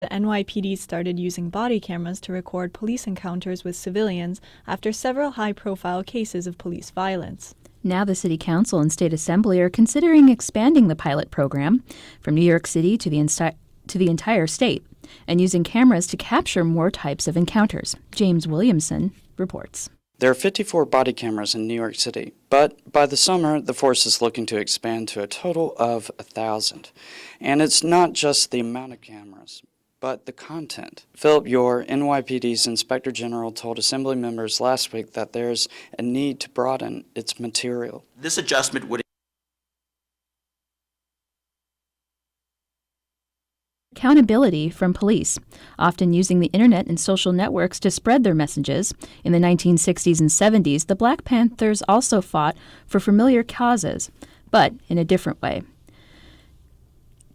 The NYPD started using body cameras to record police encounters with civilians after several high-profile cases of police violence. Now the City Council and State Assembly are considering expanding the pilot program from New York City to the entire state and using cameras to capture more types of encounters. James Williamson reports. There are 54 body cameras in New York City, but by the summer, the force is looking to expand to a total of 1,000. And it's not just the amount of cameras, but the content. Philip Yore, NYPD's Inspector General, told Assembly members last week that there's a need to broaden its material. This adjustment would Accountability from police, often using the internet and social networks to spread their messages. In the 1960s and 70s, the Black Panthers also fought for familiar causes, but in a different way.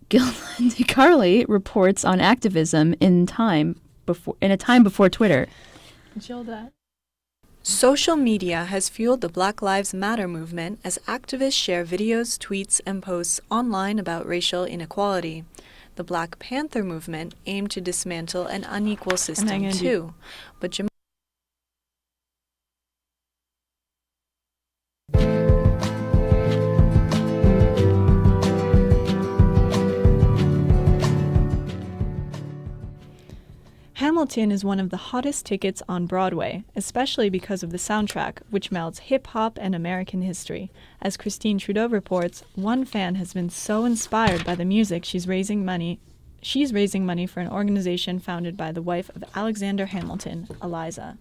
Gillian DeCarli reports on activism in a time before Twitter. Social media has fueled the Black Lives Matter movement as activists share videos, tweets, and posts online about racial inequality. The Black Panther movement aimed to dismantle an unequal system too, but Hamilton is one of the hottest tickets on Broadway, especially because of the soundtrack, which melds hip-hop and American history. As Christine Trudeau reports, one fan has been so inspired by the music she's raising money for an organization founded by the wife of Alexander Hamilton, Eliza.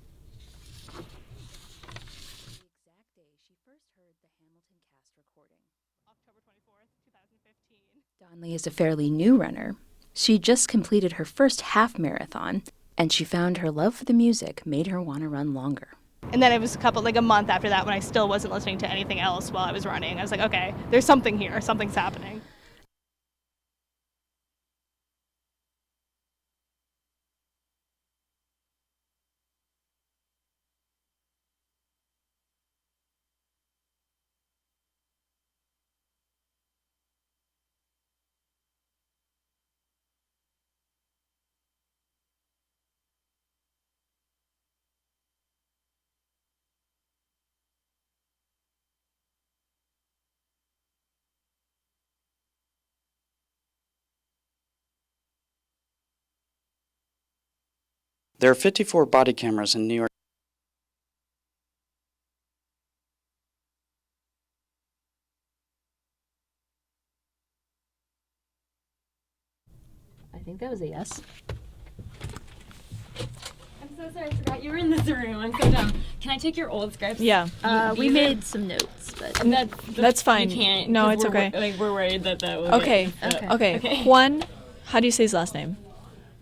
Donley is a fairly new runner. She just completed her first half marathon, and she found her love for the music made her want to run longer. And then it was a month after that when I still wasn't listening to anything else while I was running. I was like, okay, there's something here, something's happening. There are 54 body cameras in New York. I think that was a yes. I'm so sorry, I forgot you were in this room. I'm so dumb. Can I take your old scripts? Yeah. We made some notes, but That's fine. You can't. No, 'cause it's we're, okay. We're worried that will Okay. Okay. Juan, how do you say his last name?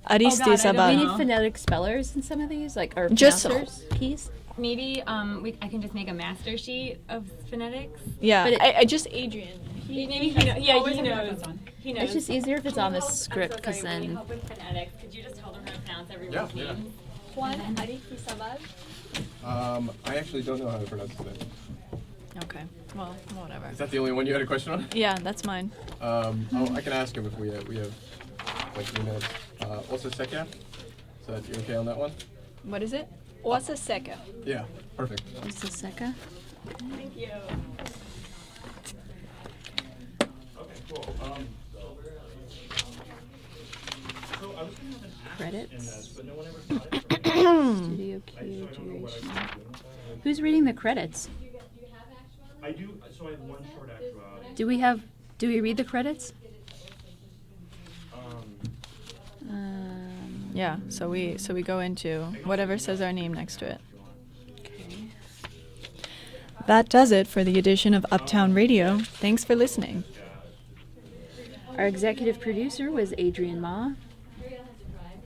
Aristizabal. We need phonetic spellers in some of these, or Just- pronouncers, keys. Maybe I can just make a master sheet of phonetics. Yeah, But I just Adrian. Maybe he knows. Yeah, he knows. He knows. It's just easier if it's on the script, I'm so because sorry, when you then... help with phonetics, could you just tell them how to pronounce everyone's name? Juan Aristizabal. I actually don't know how to pronounce it. Okay. Well, whatever. Is that the only one you had a question on? Yeah, that's mine. I can ask him if we have like 3 minutes. Also Sekia? So you okay on that one? What is it? Osa seca. Yeah, perfect. Is this Seca? Thank you. Okay, cool. So I was going to have an Credits. but no one ever thought it. Studio Q, duration. Who's reading the credits? I do, so I have one short actuality. Do we read the credits? Yeah, so we go into whatever says our name next to it. That does it for the edition of Uptown Radio. Thanks for listening. Our executive producer was Adrian Ma.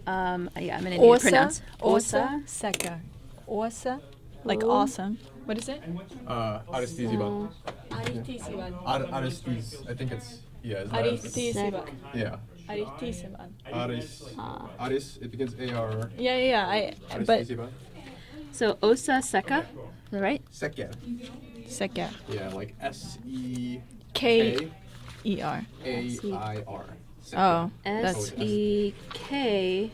I'm gonna need to pronounce Osa seca. Osa, like awesome. What is it? Aristizabal. Aristizabal. Aristiz. I think it's, yeah. Aristizabal. Yeah. Aristizabal. Aris, it begins A-R. Yeah. But Aristizabal. So Osa Seca, right? Sekia. seca. Yeah, like S-E-K-A-I-R. K-E-R. Oh, that's SEKAIR.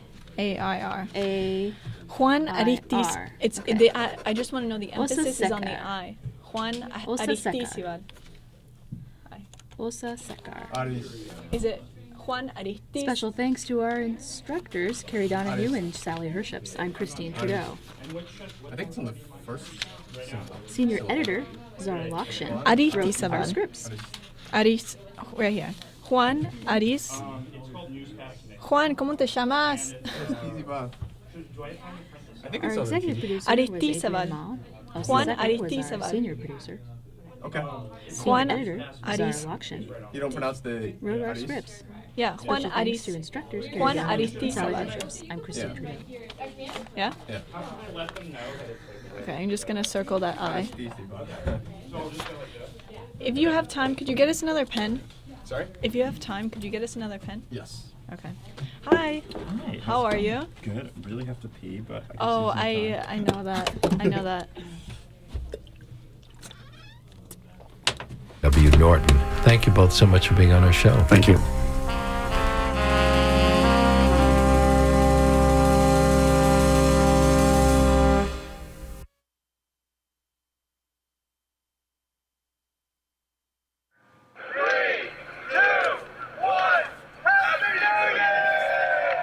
Juan Aristizábal. It's Okay. I just want to know the emphasis is on the Osasekar. I. Juan Osasekar. Aristizábal. Osasekar. Is it Juan Aristizábal? Special thanks to our instructors, Carrie Donahue and Sally Herships. I'm Christine Trudeau. I think it's on the first symbol. Senior editor, Zara Lakshin, wrote Aristizábal. our scripts. Aris, right here. Juan Aris. Juan, ¿cómo te llamas? I think Our it's on the executive TV. producer Aristizábal. was Adrian Mall. Juan Osasekar was our Aristizábal. senior producer. Okay. Juan Senior editor, Zara Aris. Lakshin, You don't pronounce the wrote our Aris? scripts. Yeah, Juan Special thanks Aris. to instructors, Carrie Juan Donahue and Sally Aristizábal. Herships. I'm Christine Yeah. Trudeau. Yeah? Yeah. Okay, I'm just going to circle that I. Aristizábal. If you have time, could you get us another pen? Sorry? If you have time, could you get us another pen? Yes. Okay. Hi. Hi. How are you? Good. Really have to pee, but. I can Oh, see some time. I know that. I know that. W. Norton. Thank you both so much for being on our show. Thank you.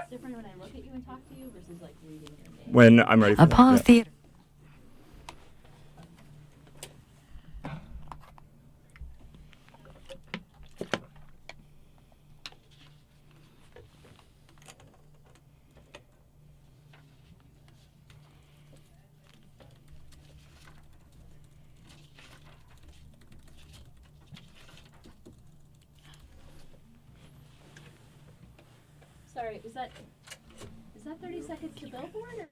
Different when I look at you and talk to you versus like reading your name. When I'm ready for Apollo that. Yeah. Theater. Sorry, is that 30 seconds to Billboard? Or?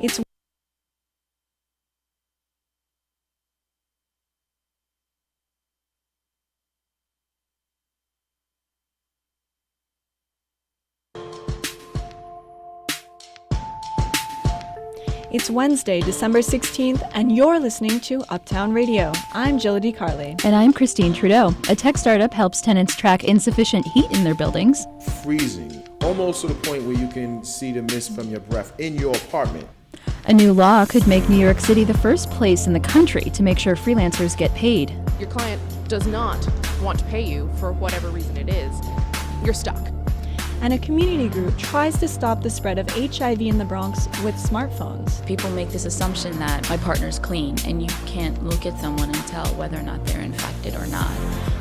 It's It's Wednesday, December 16th, and you're listening to Uptown Radio. I'm Jilla D. Carley. And I'm Christine Trudeau. A tech startup helps tenants track insufficient heat in their buildings. Freezing, almost to the point where you can see the mist from your breath in your apartment. A new law could make New York City the first place in the country to make sure freelancers get paid. Your client does not want to pay you for whatever reason it is. You're stuck. And a community group tries to stop the spread of HIV in the Bronx with smartphones. People make this assumption that my partner's clean, and you can't look at someone and tell whether or not they're infected or not.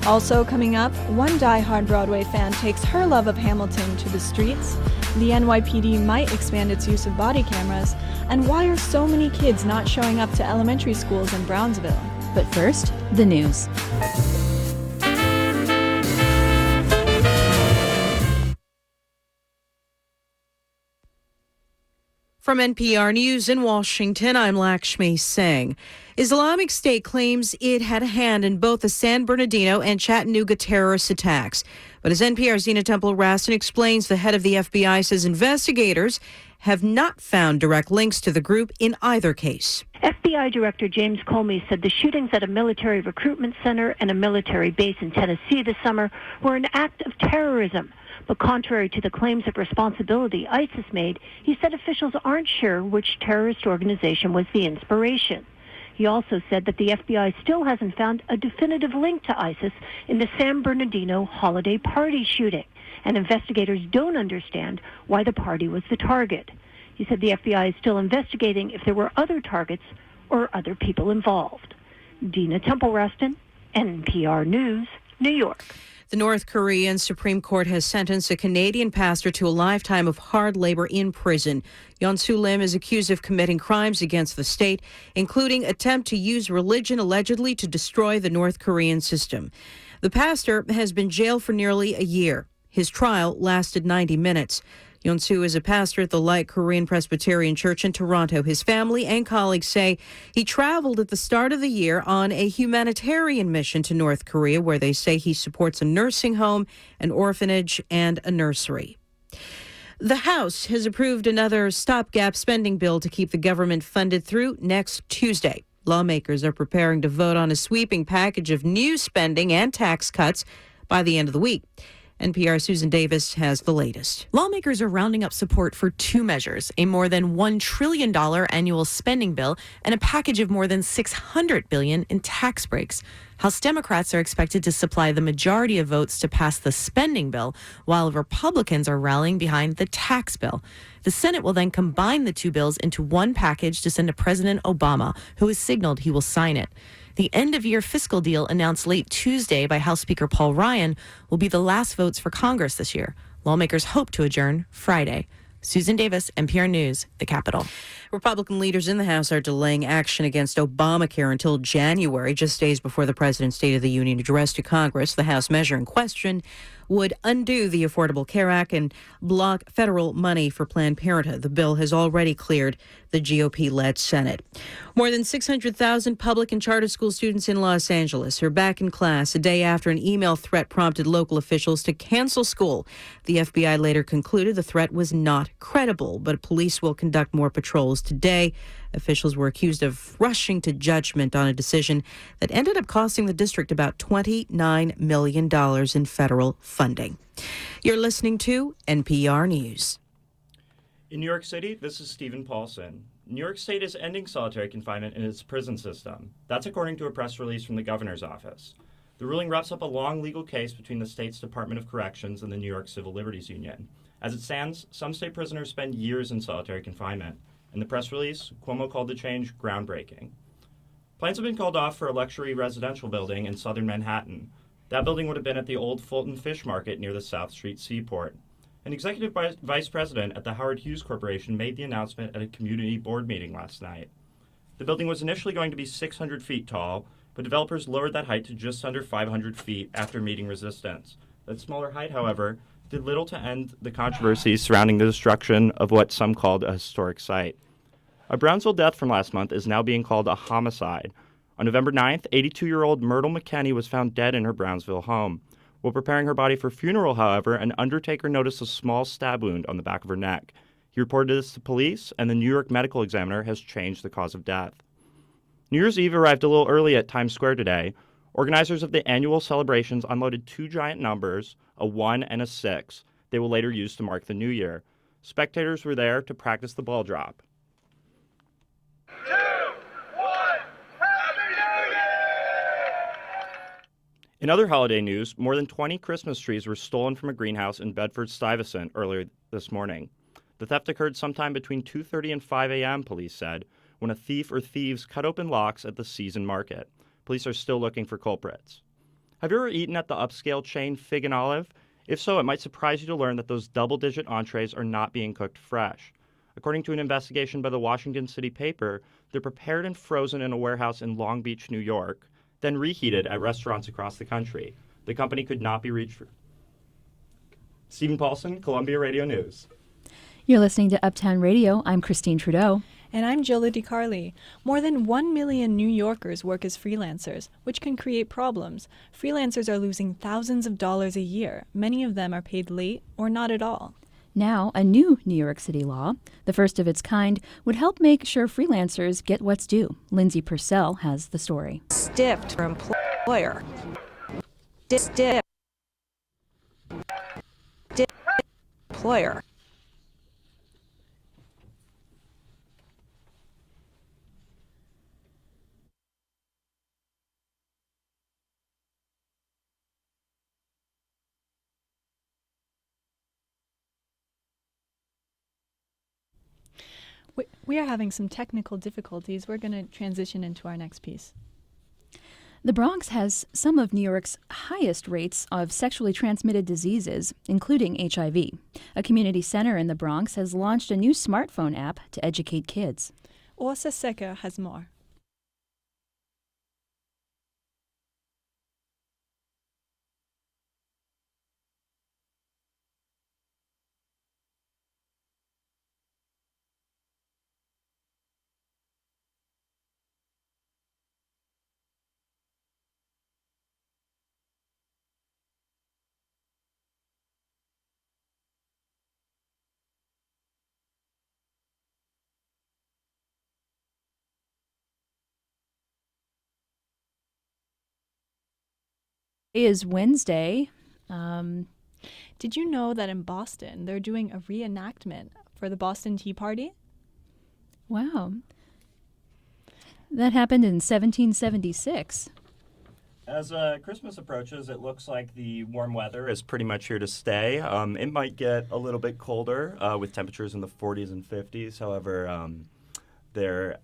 Also coming up, one die-hard Broadway fan takes her love of Hamilton to the streets, the NYPD might expand its use of body cameras, and why are so many kids not showing up to elementary schools in Brownsville? But first, the news. From NPR News in Washington, I'm Lakshmi Singh. Islamic State claims it had a hand in both the San Bernardino and Chattanooga terrorist attacks. But as NPR's Zena Temple-Raston explains, the head of the FBI says investigators have not found direct links to the group in either case. FBI Director James Comey said the shootings at a military recruitment center and a military base in Tennessee this summer were an act of terrorism. But contrary to the claims of responsibility ISIS made, he said officials aren't sure which terrorist organization was the inspiration. He also said that the FBI still hasn't found a definitive link to ISIS in the San Bernardino holiday party shooting, and investigators don't understand why the party was the target. He said the FBI is still investigating if there were other targets or other people involved. Dina Temple-Raston, NPR News, New York. The North Korean Supreme Court has sentenced a Canadian pastor to a lifetime of hard labor in prison. Yeon-Soo Lim is accused of committing crimes against the state, including attempt to use religion allegedly to destroy the North Korean system. The pastor has been jailed for nearly a year. His trial lasted 90 minutes. Yonsu is a pastor at the Light Korean Presbyterian Church in Toronto. His family and colleagues say he traveled at the start of the year on a humanitarian mission to North Korea, where they say he supports a nursing home, an orphanage, and a nursery. The House has approved another stopgap spending bill to keep the government funded through next Tuesday. Lawmakers are preparing to vote on a sweeping package of new spending and tax cuts by the end of the week. NPR's Susan Davis has the latest. Lawmakers are rounding up support for two measures, a more than $1 trillion annual spending bill and a package of more than $600 billion in tax breaks. House Democrats are expected to supply the majority of votes to pass the spending bill, while Republicans are rallying behind the tax bill. The Senate will then combine the two bills into one package to send to President Obama, who has signaled he will sign it. The end-of-year fiscal deal announced late Tuesday by House Speaker Paul Ryan will be the last votes for Congress this year. Lawmakers hope to adjourn Friday. Susan Davis, NPR News, the Capitol. Republican leaders in the House are delaying action against Obamacare until January, just days before the President's State of the Union address to Congress. The House measure in question would undo the Affordable Care Act and block federal money for Planned Parenthood. The bill has already cleared the GOP-led Senate. More than 600,000 public and charter school students in Los Angeles are back in class a day after an email threat prompted local officials to cancel school. The FBI later concluded the threat was not credible, but police will conduct more patrols today. Officials were accused of rushing to judgment on a decision that ended up costing the district about $29 million in federal funding. You're listening to NPR News. In New York City, this is Stephen Paulson. New York State is ending solitary confinement in its prison system. That's according to a press release from the governor's office. The ruling wraps up a long legal case between the state's Department of Corrections and the New York Civil Liberties Union. As it stands, some state prisoners spend years in solitary confinement. In the press release, Cuomo called the change groundbreaking. Plans have been called off for a luxury residential building in southern Manhattan. That building would have been at the old Fulton Fish Market near the South Street Seaport. An executive vice president at the Howard Hughes Corporation made the announcement at a community board meeting last night. The building was initially going to be 600 feet tall, but developers lowered that height to just under 500 feet after meeting resistance. That smaller height, however, did little to end the controversy surrounding the destruction of what some called a historic site. A Brownsville death from last month is now being called a homicide. On November 9th, 82-year-old Myrtle McKenney was found dead in her Brownsville home. While preparing her body for funeral, however, an undertaker noticed a small stab wound on the back of her neck. He reported this to police, and the New York Medical Examiner has changed the cause of death. New Year's Eve arrived a little early at Times Square today. Organizers of the annual celebrations unloaded two giant numbers, a 1 and a 6. They will later use to mark the new year. Spectators were there to practice the ball drop. 2, 1, Happy New Year! In other holiday news, more than 20 Christmas trees were stolen from a greenhouse in Bedford-Stuyvesant earlier this morning. The theft occurred sometime between 2:30 and 5 a.m., police said, when a thief or thieves cut open locks at the season market. Police are still looking for culprits. Have you ever eaten at the upscale chain Fig and Olive? If so, it might surprise you to learn that those double-digit entrees are not being cooked fresh. According to an investigation by the Washington City paper, they're prepared and frozen in a warehouse in Long Beach, New York, then reheated at restaurants across the country. The company could not be reached. Stephen Paulson, Columbia Radio News. You're listening to Uptown Radio. I'm Christine Trudeau. And I'm Jola DiCarli. More than 1 million New Yorkers work as freelancers, which can create problems. Freelancers are losing thousands of dollars a year. Many of them are paid late or not at all. Now, a new New York City law, the first of its kind, would help make sure freelancers get what's due. Lindsay Purcell has the story. Stiffed for employer. Stiff. Employer. We are having some technical difficulties. We're going to transition into our next piece. The Bronx has some of New York's highest rates of sexually transmitted diseases, including HIV. A community center in the Bronx has launched a new smartphone app to educate kids. Orsa Secker has more. is Wednesday. Did you know that in Boston, they're doing a reenactment for the Boston Tea Party? Wow. That happened in 1776. As Christmas approaches, it looks like the warm weather is pretty much here to stay. It might get a little bit colder with temperatures in the 40s and 50s. However, there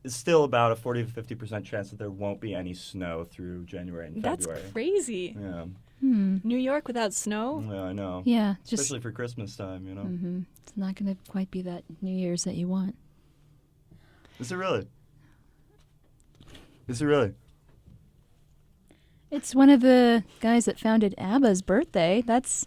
is still about a 40 to 50% chance that there won't be any snow through January and February. That's crazy. Yeah. New York without snow? Yeah, I know. Yeah. Especially for Christmas time, you know. Mm-hmm. It's not going to quite be that New Year's that you want. Is it really? Is it really? It's one of the guys that founded ABBA's birthday. That's...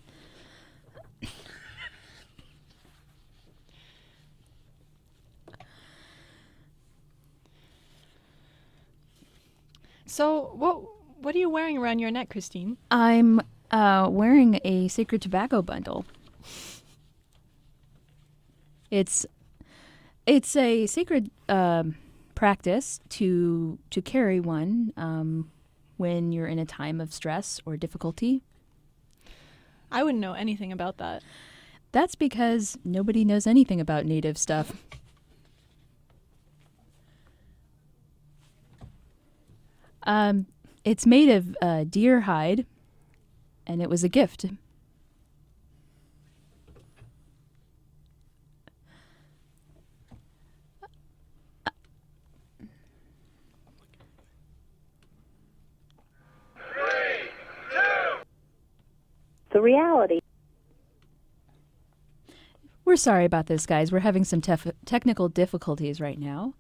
So, what are you wearing around your neck, Christine? I'm wearing a sacred tobacco bundle. It's a sacred practice to carry one when you're in a time of stress or difficulty. I wouldn't know anything about that. That's because nobody knows anything about native stuff. It's made of deer hide, and it was a gift. The reality. We're sorry about this, guys. We're having some technical difficulties right now,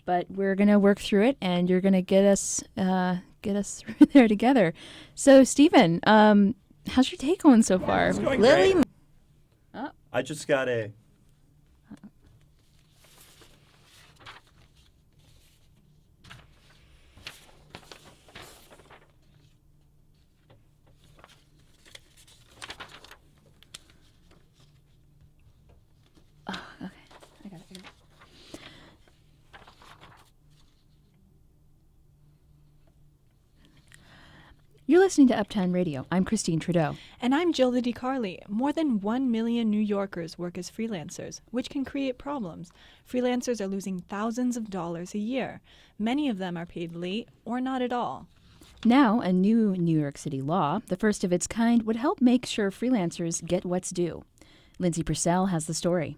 but we're gonna work through it, and you're gonna get us through there together. So, Stephen, how's your day going so far? It's going Lily. great. Oh. I just got a... Okay, I got it. You're listening to Uptown Radio. I'm Christine Trudeau. And I'm Gilda DiCarli. More than 1 million New Yorkers work as freelancers, which can create problems. Freelancers are losing thousands of dollars a year. Many of them are paid late or not at all. Now, a new New York City law, the first of its kind, would help make sure freelancers get what's due. Lindsay Purcell has the story.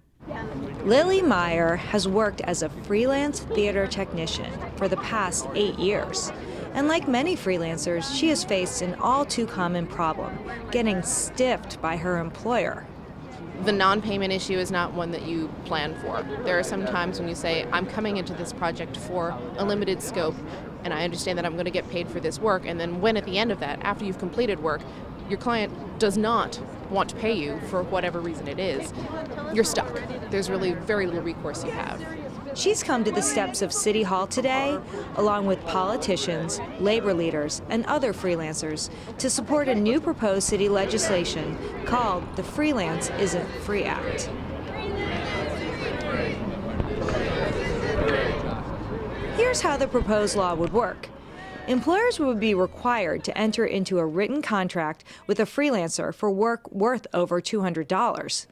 Lily Meyer has worked as a freelance theater technician for the past 8 years. And like many freelancers, she has faced an all too common problem, getting stiffed by her employer. The non-payment issue is not one that you plan for. There are some times when you say, I'm coming into this project for a limited scope, and I understand that I'm going to get paid for this work, and then when at the end of that, after you've completed work, your client does not want to pay you for whatever reason it is, you're stuck. There's really very little recourse you have. She's come to the steps of City Hall today, along with politicians, labor leaders, and other freelancers, to support a new proposed city legislation called the Freelance Isn't Free Act. Here's how the proposed law would work. Employers would be required to enter into a written contract with a freelancer for work worth over $200.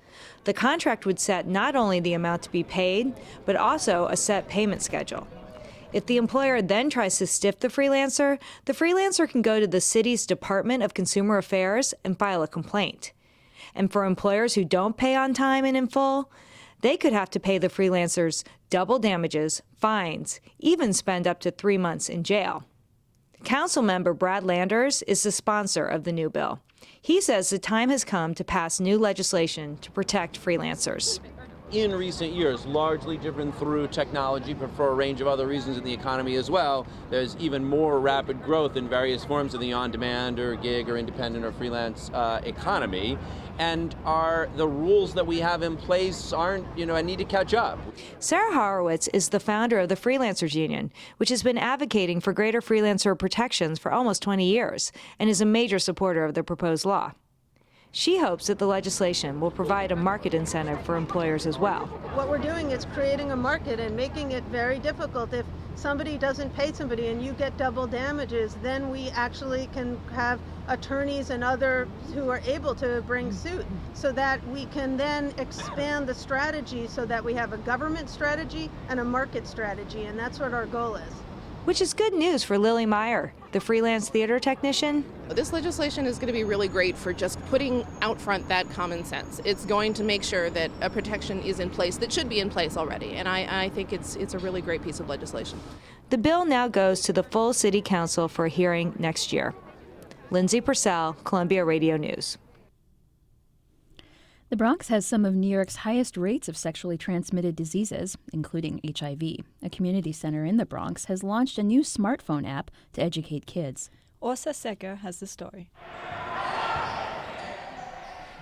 The contract would set not only the amount to be paid, but also a set payment schedule. If the employer then tries to stiff the freelancer can go to the city's Department of Consumer Affairs and file a complaint. And for employers who don't pay on time and in full, they could have to pay the freelancers double damages, fines, even spend up to 3 months in jail. Councilmember Brad Landers is the sponsor of the new bill. He says the time has come to pass new legislation to protect freelancers. In recent years, largely driven through technology, but for a range of other reasons in the economy as well, there's even more rapid growth in various forms of the on-demand or gig or independent or freelance economy. And the rules that we have in place aren't, I need to catch up. Sarah Horowitz is the founder of the Freelancers Union, which has been advocating for greater freelancer protections for almost 20 years and is a major supporter of the proposed law. She hopes that the legislation will provide a market incentive for employers as well. What we're doing is creating a market and making it very difficult. If somebody doesn't pay somebody and you get double damages, then we actually can have attorneys and others who are able to bring suit so that we can then expand the strategy so that we have a government strategy and a market strategy, and that's what our goal is. Which is good news for Lily Meyer, the freelance theater technician. This legislation is going to be really great for just putting out front that common sense. It's going to make sure that a protection is in place that should be in place already, and I think it's a really great piece of legislation. The bill now goes to the full city council for a hearing next year. Lindsay Purcell, Columbia Radio News. The Bronx has some of New York's highest rates of sexually transmitted diseases, including HIV. A community center in the Bronx has launched a new smartphone app to educate kids. Orsa Secker has the story.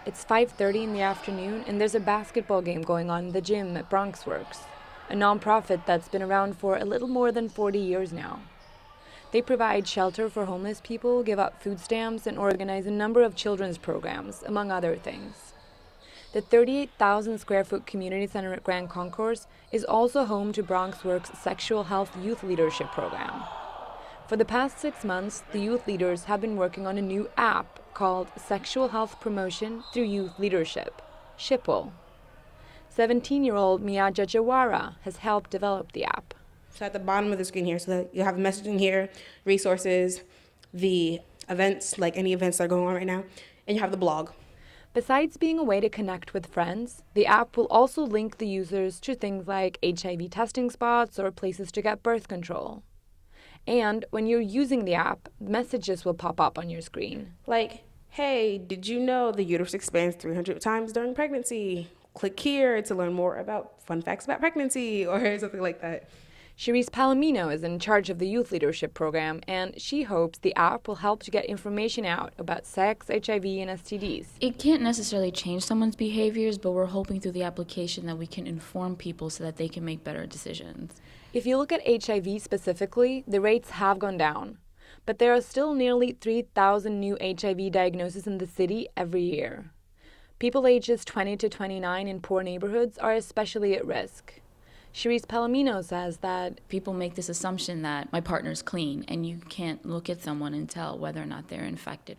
It's 5:30 in the afternoon, and there's a basketball game going on in the gym at BronxWorks, a nonprofit that's been around for a little more than 40 years now. They provide shelter for homeless people, give out food stamps, and organize a number of children's programs, among other things. The 38,000 square foot community center at Grand Concourse is also home to BronxWorks' Sexual Health Youth Leadership Program. For the past 6 months, the youth leaders have been working on a new app called Sexual Health Promotion Through Youth Leadership, SHIPL. 17-year-old Miaja Jawara has helped develop the app. So at the bottom of the screen here, so that you have messaging here, resources, the events, like any events that are going on right now, and you have the blog. Besides being a way to connect with friends, the app will also link the users to things like HIV testing spots or places to get birth control. And when you're using the app, messages will pop up on your screen. Like, hey, did you know the uterus expands 300 times during pregnancy? Click here to learn more about fun facts about pregnancy, or something like that. Cherise Palomino is in charge of the youth leadership program, and she hopes the app will help to get information out about sex, HIV, and STDs. It can't necessarily change someone's behaviors, but we're hoping through the application that we can inform people so that they can make better decisions. If you look at HIV specifically, the rates have gone down, but there are still nearly 3,000 new HIV diagnoses in the city every year. People ages 20 to 29 in poor neighborhoods are especially at risk. Cherise Palomino says that people make this assumption that my partner's clean, and you can't look at someone and tell whether or not they're infected.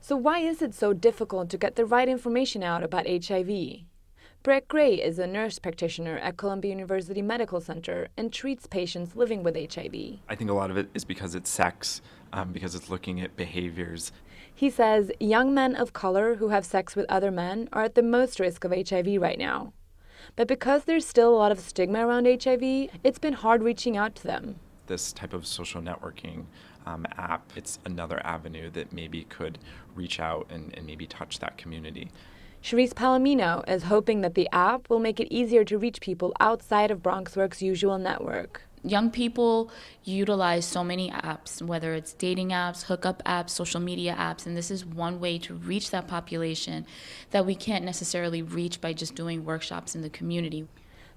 So why is it so difficult to get the right information out about HIV? Brett Gray is a nurse practitioner at Columbia University Medical Center and treats patients living with HIV. I think a lot of it is because it's sex, because it's looking at behaviors. He says young men of color who have sex with other men are at the most risk of HIV right now. But because there's still a lot of stigma around HIV, it's been hard reaching out to them. This type of social networking app, it's another avenue that maybe could reach out and maybe touch that community. Cherise Palomino is hoping that the app will make it easier to reach people outside of BronxWorks' usual network. Young people utilize so many apps, whether it's dating apps, hookup apps, social media apps, and this is one way to reach that population that we can't necessarily reach by just doing workshops in the community.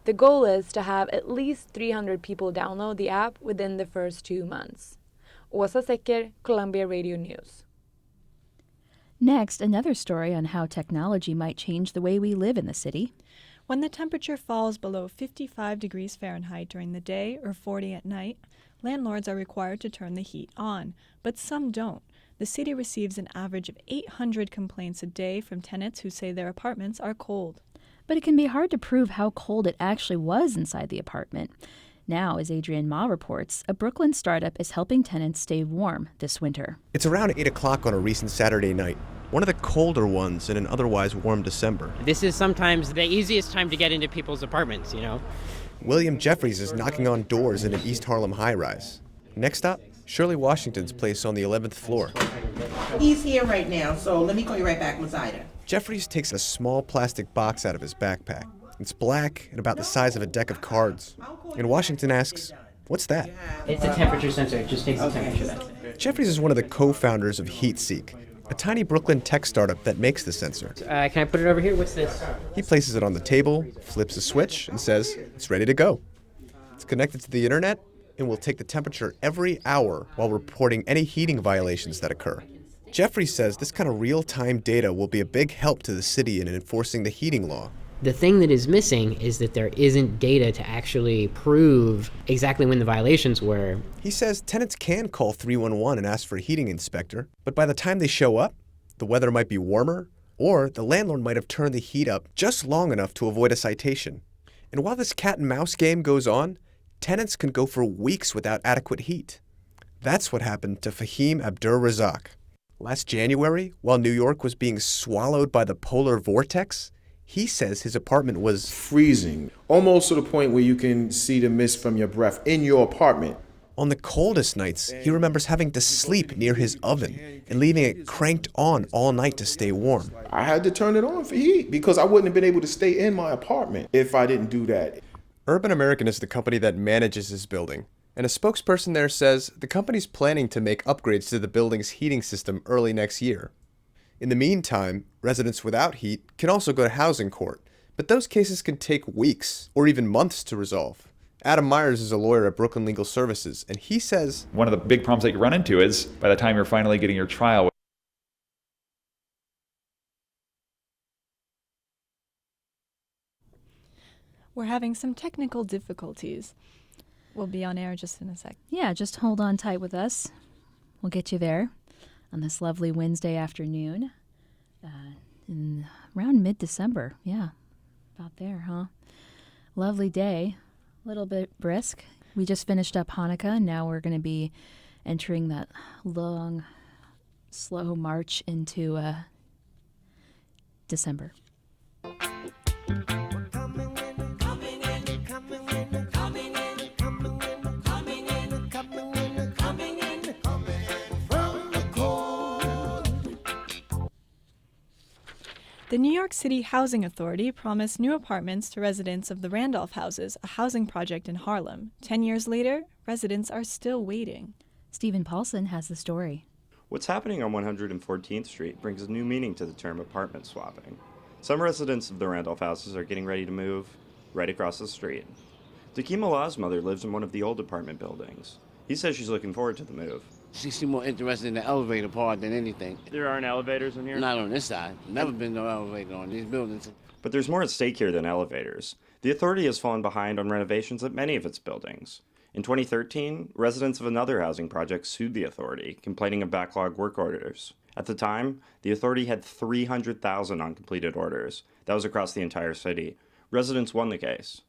The goal is to have at least 300 people download the app within the first 2 months. Åsa Secker, Columbia Radio News. Next, another story on how technology might change the way we live in the city. When the temperature falls below 55 degrees Fahrenheit during the day or 40 at night, landlords are required to turn the heat on, but some don't. The city receives an average of 800 complaints a day from tenants who say their apartments are cold. But it can be hard to prove how cold it actually was inside the apartment. Now, as Adrian Ma reports, a Brooklyn startup is helping tenants stay warm this winter. It's around 8 o'clock on a recent Saturday night, one of the colder ones in an otherwise warm December. This is sometimes the easiest time to get into people's apartments, you know. William Jeffries is knocking on doors in an East Harlem high-rise. Next stop, Shirley Washington's place on the 11th floor. He's here right now, so let me call you right back, Ms. Ida. Jeffries takes a small plastic box out of his backpack. It's black and about the size of a deck of cards. And Washington asks, "What's that?" It's a temperature sensor. It just takes the temperature. That's it. Jeffries is one of the co-founders of HeatSeek, a tiny Brooklyn tech startup that makes the sensor. Can I put it over here? What's this? He places it on the table, flips a switch, and says it's ready to go. It's connected to the internet and will take the temperature every hour while reporting any heating violations that occur. Jeffrey says this kind of real-time data will be a big help to the city in enforcing the heating law. The thing that is missing is that there isn't data to actually prove exactly when the violations were. He says tenants can call 311 and ask for a heating inspector, but by the time they show up, the weather might be warmer, or the landlord might have turned the heat up just long enough to avoid a citation. And while this cat and mouse game goes on, tenants can go for weeks without adequate heat. That's what happened to Fahim Abdur-Razak. Last January, while New York was being swallowed by the polar vortex, he says his apartment was freezing, almost to the point where you can see the mist from your breath in your apartment. On the coldest nights, he remembers having to sleep near his oven and leaving it cranked on all night to stay warm. I had to turn it on for heat because I wouldn't have been able to stay in my apartment if I didn't do that. Urban American is the company that manages this building, and a spokesperson there says the company's planning to make upgrades to the building's heating system early next year. In the meantime, residents without heat can also go to housing court, but those cases can take weeks or even months to resolve. Adam Myers is a lawyer at Brooklyn Legal Services, and he says one of the big problems that you run into is by the time you're finally getting your trial. We're having some technical difficulties. We'll be on air just in a sec. Yeah, just hold on tight with us. We'll get you there on this lovely Wednesday afternoon in around mid-December. Yeah, about there, huh? Lovely day. A little bit brisk. We just finished up Hanukkah, and now we're going to be entering that long, slow march into December. The New York City Housing Authority promised new apartments to residents of the Randolph Houses, a housing project in Harlem. 10 years later, residents are still waiting. Stephen Paulson has the story. What's happening on 114th Street brings a new meaning to the term apartment swapping. Some residents of the Randolph Houses are getting ready to move right across the street. Dakeem Allah's mother lives in one of the old apartment buildings. He says she's looking forward to the move. She seems more interested in the elevator part than anything. There aren't elevators in here? Not on this side. Never been no elevator on these buildings. But there's more at stake here than elevators. The authority has fallen behind on renovations at many of its buildings. In 2013, residents of another housing project sued the authority, complaining of backlog work orders. At the time, the authority had 300,000 uncompleted orders. That was across the entire city. Residents won the case.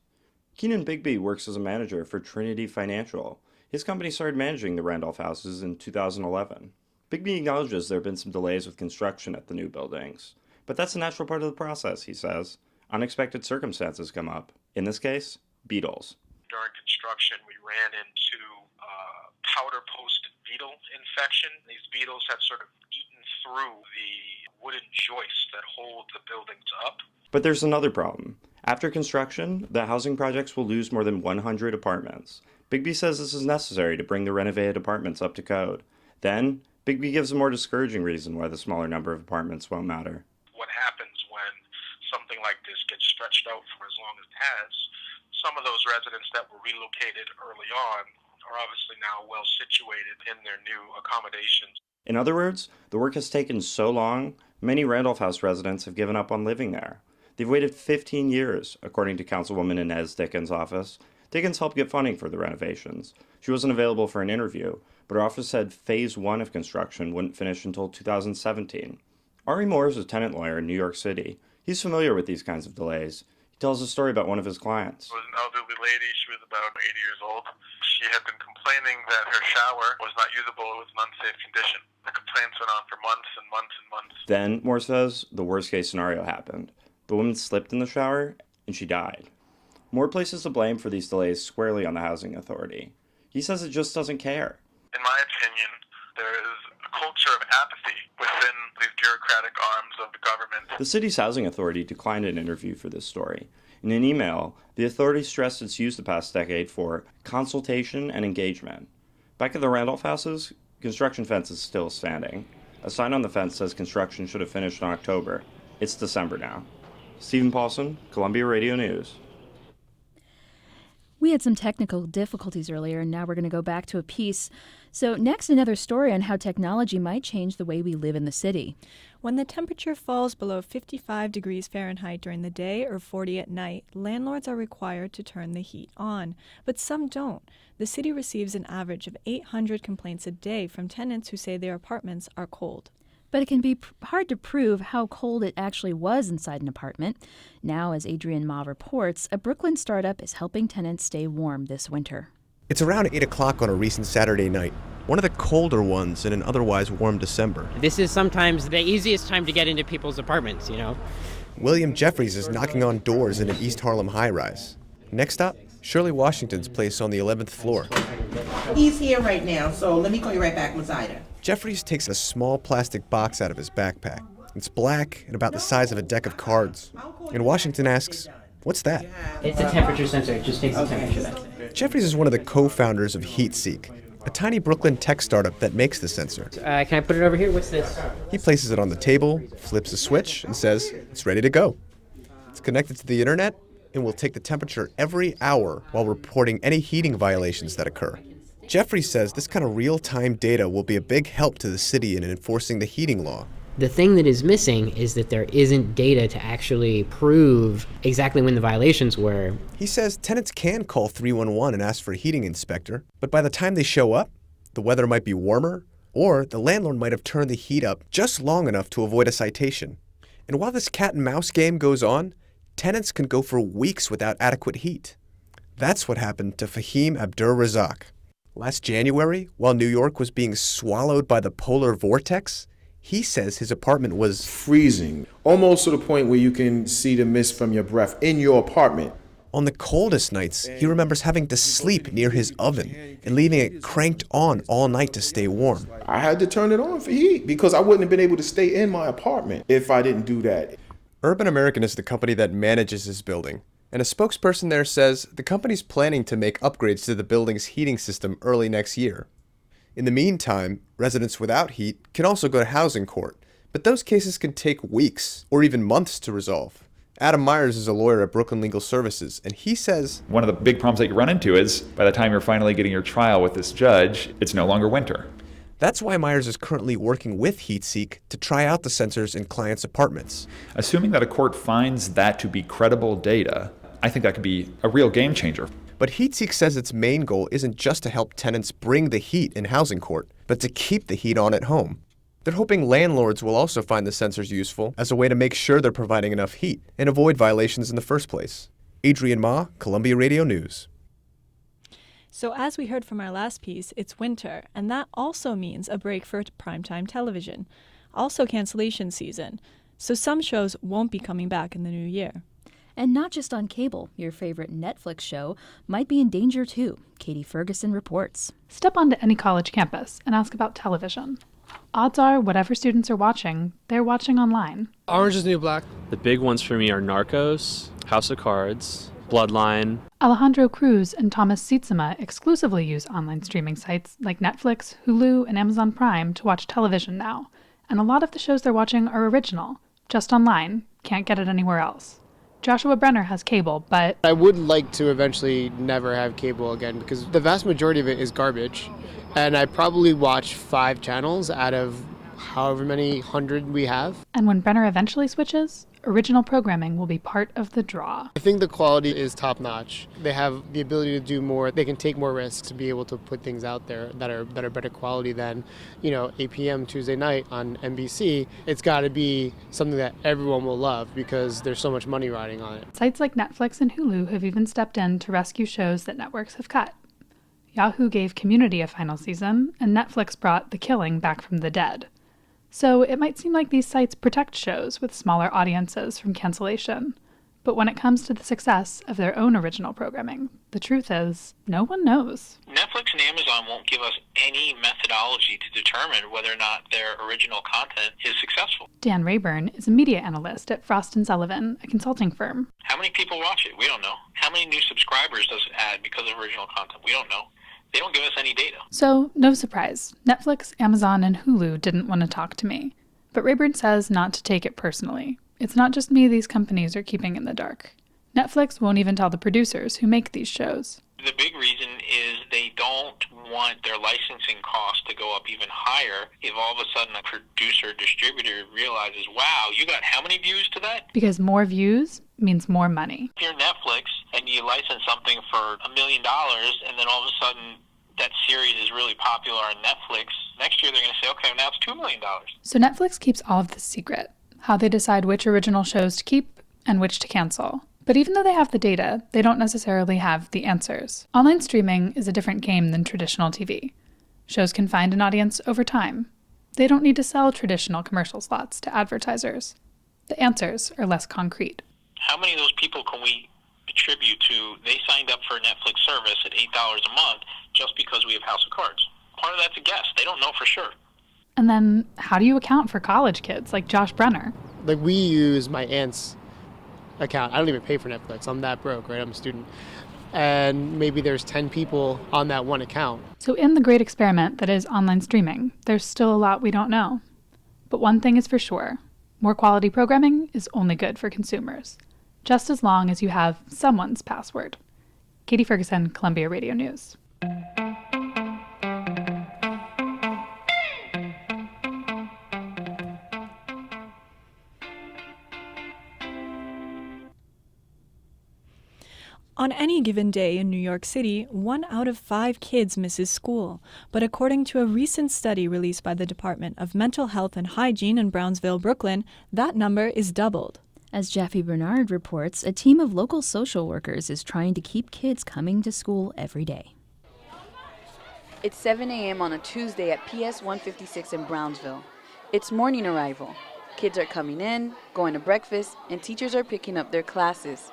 Keenan Bigby works as a manager for Trinity Financial. His company started managing the Randolph Houses in 2011. Bigby acknowledges there have been some delays with construction at the new buildings. But that's a natural part of the process, he says. Unexpected circumstances come up. In this case, beetles. During construction, we ran into powder post beetle infection. These beetles have sort of eaten through the wooden joists that hold the buildings up. But there's another problem. After construction, the housing projects will lose more than 100 apartments. Bigby says this is necessary to bring the renovated apartments up to code. Then, Bigby gives a more discouraging reason why the smaller number of apartments won't matter. What happens when something like this gets stretched out for as long as it has, some of those residents that were relocated early on are obviously now well situated in their new accommodations. In other words, the work has taken so long, many Randolph House residents have given up on living there. They've waited 15 years, according to Councilwoman Inez Dickens' office. Dickens helped get funding for the renovations. She wasn't available for an interview, but her office said Phase 1 of construction wouldn't finish until 2017. Ari Moore is a tenant lawyer in New York City. He's familiar with these kinds of delays. He tells a story about one of his clients. It was an elderly lady. She was about 80 years old. She had been complaining that her shower was not usable. It was an unsafe condition. The complaints went on for months and months and months. Then, Moore says, the worst-case scenario happened. The woman slipped in the shower, and she died. Moore places the blame for these delays squarely on the housing authority. He says it just doesn't care. In my opinion, there is a culture of apathy within these bureaucratic arms of the government. The city's housing authority declined an interview for this story. In an email, the authority stressed its use the past decade for consultation and engagement. Back at the Randolph Houses, construction fence is still standing. A sign on the fence says construction should have finished in October. It's December now. Stephen Paulson, Columbia Radio News. We had some technical difficulties earlier, and now we're going to go back to a piece. So next, another story on how technology might change the way we live in the city. When the temperature falls below 55 degrees Fahrenheit during the day or 40 at night, landlords are required to turn the heat on, but some don't. The city receives an average of 800 complaints a day from tenants who say their apartments are cold. But it can be hard to prove how cold it actually was inside an apartment. Now, as Adrienne Ma reports, a Brooklyn startup is helping tenants stay warm this winter. It's around 8 o'clock on a recent Saturday night, one of the colder ones in an otherwise warm December. This is sometimes the easiest time to get into people's apartments, you know. William Jeffries is knocking on doors in an East Harlem high-rise. Next stop, Shirley Washington's place on the 11th floor. He's here right now, so let me call you right back, Ms. Ida. Jeffries takes a small plastic box out of his backpack. It's black and about the size of a deck of cards. And Washington asks, "What's that?" It's a temperature sensor. It just takes the temperature, that's it. Jeffries is one of the co-founders of HeatSeek, a tiny Brooklyn tech startup that makes the sensor. Can I put it over here? What's this? He places it on the table, flips a switch, and says it's ready to go. It's connected to the internet and will take the temperature every hour while reporting any heating violations that occur. Jeffries says this kind of real-time data will be a big help to the city in enforcing the heating law. The thing that is missing is that there isn't data to actually prove exactly when the violations were. He says tenants can call 311 and ask for a heating inspector, but by the time they show up, the weather might be warmer, or the landlord might have turned the heat up just long enough to avoid a citation. And while this cat and mouse game goes on, tenants can go for weeks without adequate heat. That's what happened to Fahim Abdur-Razak. Last January, while New York was being swallowed by the polar vortex, he says his apartment was freezing, almost to the point where you can see the mist from your breath in your apartment. On the coldest nights, he remembers having to sleep near his oven and leaving it cranked on all night to stay warm. I had to turn it on for heat because I wouldn't have been able to stay in my apartment if I didn't do that. Urban American is the company that manages his building. And a spokesperson there says the company's planning to make upgrades to the building's heating system early next year. In the meantime, residents without heat can also go to housing court, but those cases can take weeks or even months to resolve. Adam Myers is a lawyer at Brooklyn Legal Services, and he says one of the big problems that you run into is by the time you're finally getting your trial with this judge, it's no longer winter. That's why Myers is currently working with HeatSeek to try out the sensors in clients' apartments. Assuming that a court finds that to be credible data, I think that could be a real game changer. But HeatSeek says its main goal isn't just to help tenants bring the heat in housing court, but to keep the heat on at home. They're hoping landlords will also find the sensors useful as a way to make sure they're providing enough heat and avoid violations in the first place. Adrienne Ma, Columbia Radio News. So as we heard from our last piece, it's winter, and that also means a break for primetime television. Also cancellation season. So some shows won't be coming back in the new year. And not just on cable. Your favorite Netflix show might be in danger too. Katie Ferguson reports. Step onto any college campus and ask about television. Odds are whatever students are watching, they're watching online. Orange is the New Black. The big ones for me are Narcos, House of Cards, Bloodline. Alejandro Cruz and Thomas Sietsema exclusively use online streaming sites like Netflix, Hulu, and Amazon Prime to watch television now. And a lot of the shows they're watching are original, just online, can't get it anywhere else. Joshua Brenner has cable, but I would like to eventually never have cable again because the vast majority of it is garbage. And I probably watch 5 channels out of however many hundred we have. And when Brenner eventually switches, original programming will be part of the draw. I think the quality is top notch. They have the ability to do more. They can take more risks to be able to put things out there that are better quality than, 8 p.m. Tuesday night on NBC. It's got to be something that everyone will love because there's so much money riding on it. Sites like Netflix and Hulu have even stepped in to rescue shows that networks have cut. Yahoo gave Community a final season, and Netflix brought The Killing back from the dead. So it might seem like these sites protect shows with smaller audiences from cancellation. But when it comes to the success of their own original programming, the truth is, no one knows. Netflix and Amazon won't give us any methodology to determine whether or not their original content is successful. Dan Rayburn is a media analyst at Frost & Sullivan, a consulting firm. How many people watch it? We don't know. How many new subscribers does it add because of original content? We don't know. They don't give us any data. So, no surprise, Netflix, Amazon, and Hulu didn't want to talk to me. But Rayburn says not to take it personally. It's not just me these companies are keeping in the dark. Netflix won't even tell the producers who make these shows. The big reason is they don't want their licensing costs to go up even higher if all of a sudden a producer or distributor realizes, wow, you got how many views to that? Because more views means more money. If you're Netflix and you license something for $1 million and then all of a sudden that series is really popular on Netflix, next year they're going to say, okay, now it's $2 million. So Netflix keeps all of this secret, how they decide which original shows to keep and which to cancel. But even though they have the data, they don't necessarily have the answers. Online streaming is a different game than traditional TV. Shows can find an audience over time. They don't need to sell traditional commercial slots to advertisers. The answers are less concrete. How many of those people can we attribute to they signed up for a Netflix service at $8 a month just because we have House of Cards? Part of that's a guess. They don't know for sure. And then how do you account for college kids like Josh Brenner? Like, we use my aunt's account. I don't even pay for Netflix. I'm that broke, right? I'm a student. And maybe there's 10 people on that one account. So in the great experiment that is online streaming, there's still a lot we don't know. But one thing is for sure, more quality programming is only good for consumers, just as long as you have someone's password. Katie Ferguson, Columbia Radio News. On any given day in New York City, 1 out of 5 kids misses school. But according to a recent study released by the Department of Mental Health and Hygiene in Brownsville, Brooklyn, that number is doubled. As Jeffy Bernard reports, a team of local social workers is trying to keep kids coming to school every day. It's 7 a.m. on a Tuesday at PS 156 in Brownsville. It's morning arrival. Kids are coming in, going to breakfast, and teachers are picking up their classes.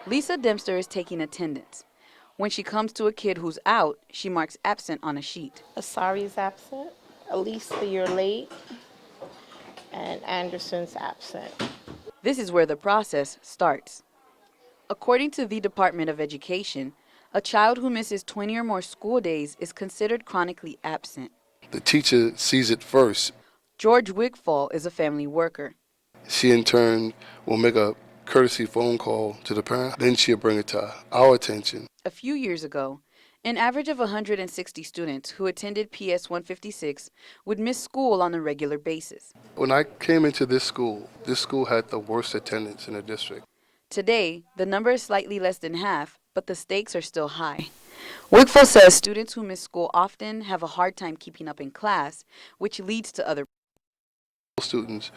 Lisa Dempster is taking attendance. When she comes to a kid who's out, she marks absent on a sheet. Asari is absent, Elisa, you're late, and Anderson's absent. This is where the process starts. According to the Department of Education, a child who misses 20 or more school days is considered chronically absent. The teacher sees it first. George Wigfall is a family worker. She in turn will make a courtesy phone call to the parent, then she'll bring it to our attention. A few years ago, an average of 160 students who attended PS 156 would miss school on a regular basis. When I came into this school had the worst attendance in the district. Today, the number is slightly less than half, but the stakes are still high. Wigfall says students who miss school often have a hard time keeping up in class, which leads to other students,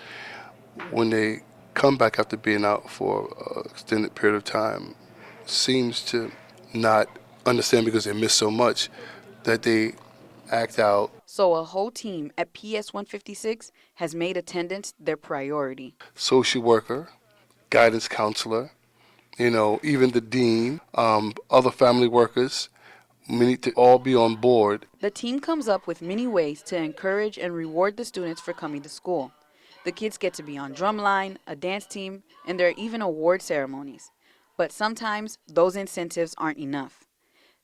when they come back after being out for an extended period of time, seems to not understand because they miss so much that they act out. So a whole team at PS 156 has made attendance their priority. Social worker, guidance counselor, even the dean, other family workers, we need to all be on board. The team comes up with many ways to encourage and reward the students for coming to school. The kids get to be on drumline, a dance team, and there are even award ceremonies. But sometimes those incentives aren't enough.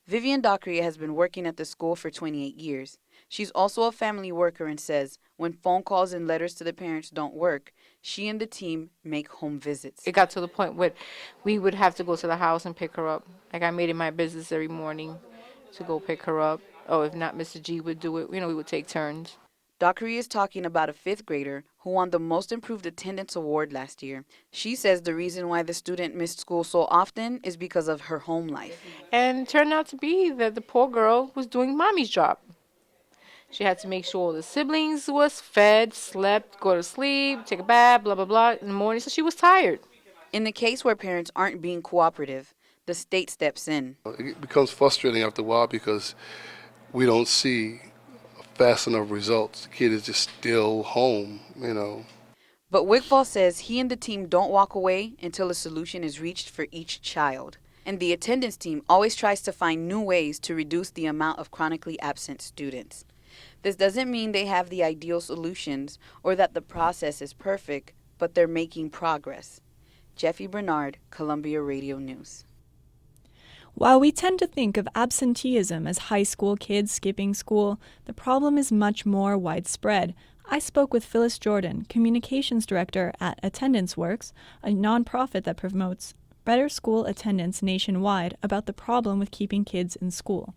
Vivian Dockery has been working at the school for 28 years. She's also a family worker and says when phone calls and letters to the parents don't work, she and the team make home visits. It got to the point where we would have to go to the house and pick her up. Like, I made it my business every morning to go pick her up. Oh, if not, Mr. G would do it. We would take turns. Dockery is talking about a 5th grader who won the Most Improved Attendance Award last year. She says the reason why the student missed school so often is because of her home life. And it turned out to be that the poor girl was doing mommy's job. She had to make sure all the siblings was fed, slept, go to sleep, take a bath, blah, blah, blah, in the morning, so she was tired. In the case where parents aren't being cooperative, the state steps in. It becomes frustrating after a while because we don't see fast enough results. The kid is just still home, But Wigfall says he and the team don't walk away until a solution is reached for each child. And the attendance team always tries to find new ways to reduce the amount of chronically absent students. This doesn't mean they have the ideal solutions or that the process is perfect, but they're making progress. Jeffy Bernard, Columbia Radio News. While we tend to think of absenteeism as high school kids skipping school, the problem is much more widespread. I spoke with Phyllis Jordan, Communications Director at Attendance Works, a nonprofit that promotes better school attendance nationwide about the problem with keeping kids in school.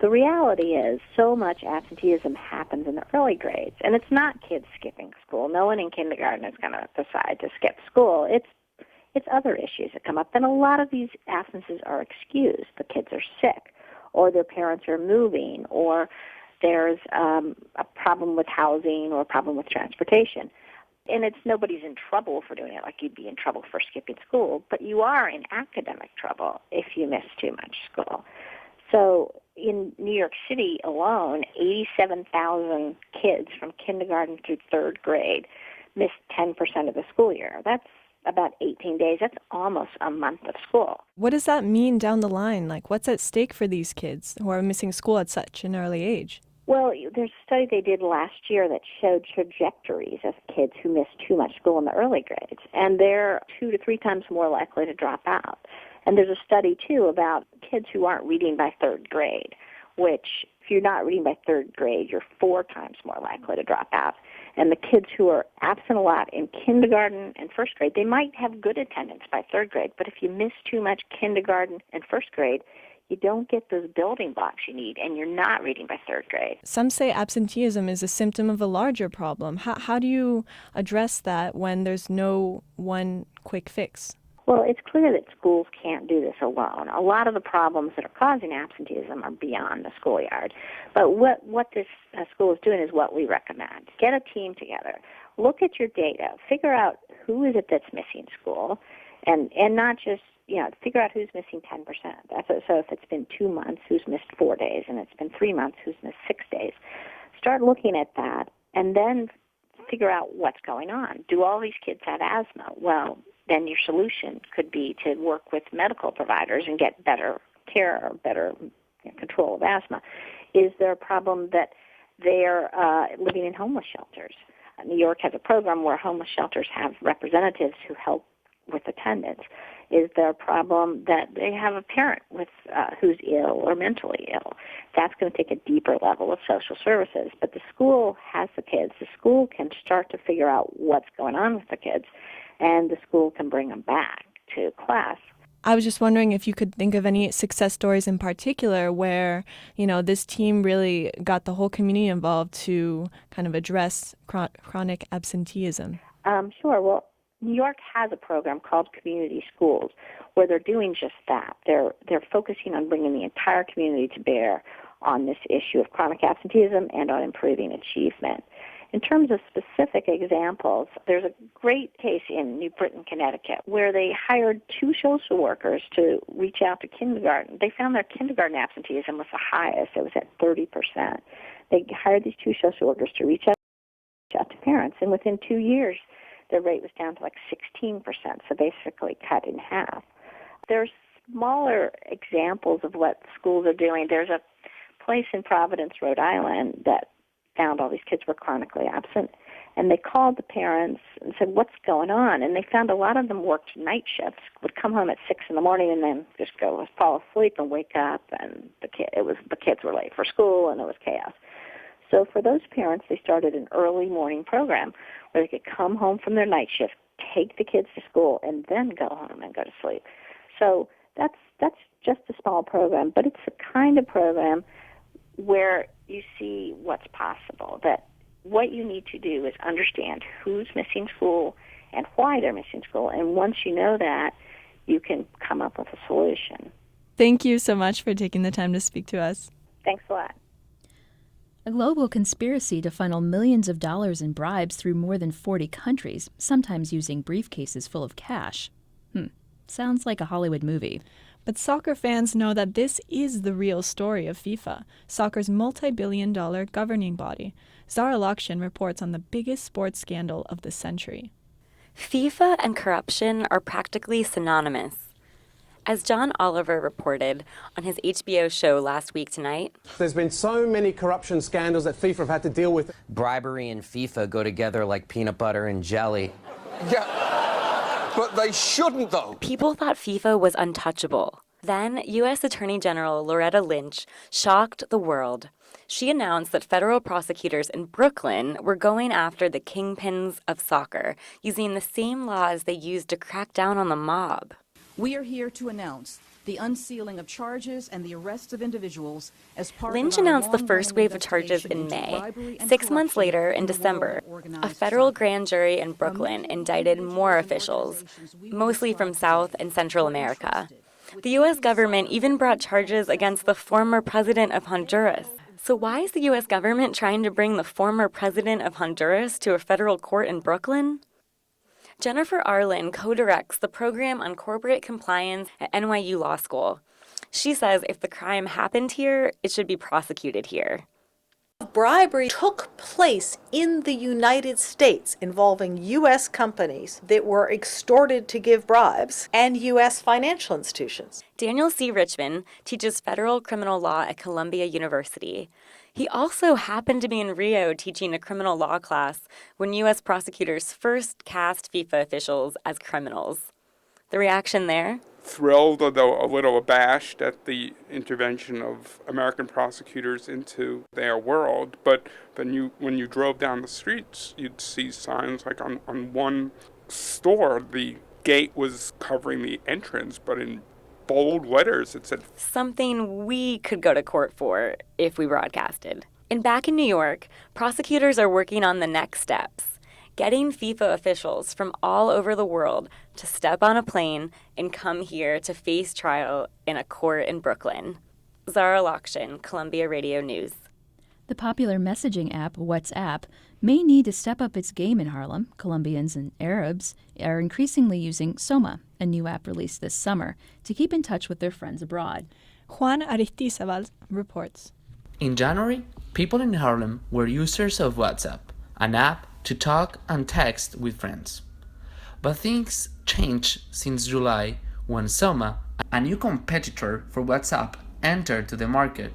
The reality is so much absenteeism happens in the early grades, and it's not kids skipping school. No one in kindergarten is going to decide to skip school. It's other issues that come up. And a lot of these absences are excused. The kids are sick, or their parents are moving, or there's a problem with housing or a problem with transportation. And it's nobody's in trouble for doing it, like you'd be in trouble for skipping school, but you are in academic trouble if you miss too much school. So in New York City alone, 87,000 kids from kindergarten through third grade missed 10% of the school year. That's about 18 days. That's almost a month of school. What does that mean down the line? Like, what's at stake for these kids who are missing school at such an early age? Well, there's a study they did last year that showed trajectories of kids who miss too much school in the early grades, and they're 2 to 3 times more likely to drop out. And there's a study, too, about kids who aren't reading by third grade, which if you're not reading by third grade, you're 4 times more likely to drop out. And the kids who are absent a lot in kindergarten and first grade, they might have good attendance by third grade, but if you miss too much kindergarten and first grade, you don't get those building blocks you need, and you're not reading by third grade. Some say absenteeism is a symptom of a larger problem. How do you address that when there's no one quick fix? Well, it's clear that schools can't do this alone. A lot of the problems that are causing absenteeism are beyond the schoolyard. But what this school is doing is what we recommend. Get a team together. Look at your data. Figure out who is it that's missing school, and not just, figure out who's missing 10%. So if it's been 2 months, who's missed 4 days, and it's been 3 months, who's missed 6 days. Start looking at that, and then figure out what's going on. Do all these kids have asthma? Well, then your solution could be to work with medical providers and get better care or better control of asthma. Is there a problem that they're living in homeless shelters? New York has a program where homeless shelters have representatives who help with attendance. Is there a problem that they have a parent with who's ill or mentally ill? That's going to take a deeper level of social services. But the school has the kids. The school can start to figure out what's going on with the kids, and the school can bring them back to class. I was just wondering if you could think of any success stories in particular where, this team really got the whole community involved to kind of address chronic absenteeism. Sure. Well, New York has a program called Community Schools where they're doing just that. They're focusing on bringing the entire community to bear on this issue of chronic absenteeism and on improving achievement. In terms of specific examples, there's a great case in New Britain, Connecticut, where they hired 2 social workers to reach out to kindergarten. They found their kindergarten absenteeism was the highest. It was at 30%. They hired these 2 social workers to reach out to parents, and within 2 years, their rate was down to like 16%, so basically cut in half. There's smaller examples of what schools are doing. There's a place in Providence, Rhode Island, that found all these kids were chronically absent, and they called the parents and said, what's going on? And they found a lot of them worked night shifts, would come home at 6 in the morning and then just fall asleep and wake up, and the kids were late for school, and it was chaos. So for those parents, they started an early morning program where they could come home from their night shift, take the kids to school, and then go home and go to sleep. So that's just a small program, but it's the kind of program where you see what's possible, that what you need to do is understand who's missing school and why they're missing school. And once you know that, you can come up with a solution. Thank you so much for taking the time to speak to us. Thanks a lot. A global conspiracy to funnel millions of dollars in bribes through more than 40 countries, sometimes using briefcases full of cash. Sounds like a Hollywood movie. But soccer fans know that this is the real story of FIFA, soccer's multi-billion-dollar governing body. Zara Lakhshan reports on the biggest sports scandal of the century. FIFA and corruption are practically synonymous. As John Oliver reported on his HBO show Last Week Tonight, there's been so many corruption scandals that FIFA have had to deal with. Bribery and FIFA go together like peanut butter and jelly. Yeah, but they shouldn't, though. People thought FIFA was untouchable. Then, U.S. Attorney General Loretta Lynch shocked the world. She announced that federal prosecutors in Brooklyn were going after the kingpins of soccer, using the same laws they used to crack down on the mob. We are here to announce the unsealing of charges and the arrests of individuals as part Lynch of our announced the first long-running wave of charges in investigation into May. bribery and 6 months corruption later, in the world December, of organized a federal crime. grand jury in Brooklyn indicted more officials, mostly from South and Central America. The U.S. government even brought charges against the former president of Honduras. So why is the U.S. government trying to bring the former president of Honduras to a federal court in Brooklyn? Jennifer Arlen co-directs the program on corporate compliance at NYU Law School. She says if the crime happened here, it should be prosecuted here. Bribery took place in the United States involving U.S. companies that were extorted to give bribes and U.S. financial institutions. Daniel C. Richman teaches federal criminal law at Columbia University. He also happened to be in Rio teaching a criminal law class when U.S. prosecutors first cast FIFA officials as criminals. The reaction there? Thrilled, although a little abashed at the intervention of American prosecutors into their world. But when you drove down the streets, you'd see signs like on one store, the gate was covering the entrance, but in bold letters it said, something we could go to court for if we broadcasted. And back in New York, prosecutors are working on the next steps, getting FIFA officials from all over the world to step on a plane and come here to face trial in a court in Brooklyn. Zara Lakshin, Columbia Radio News. The popular messaging app WhatsApp may need to step up its game in Harlem. Colombians and Arabs are increasingly using Soma, a new app released this summer, to keep in touch with their friends abroad. Juan Aristizabal reports. In January, people in Harlem were users of WhatsApp, an app to talk and text with friends. But things changed since July when Soma, a new competitor for WhatsApp, entered to the market.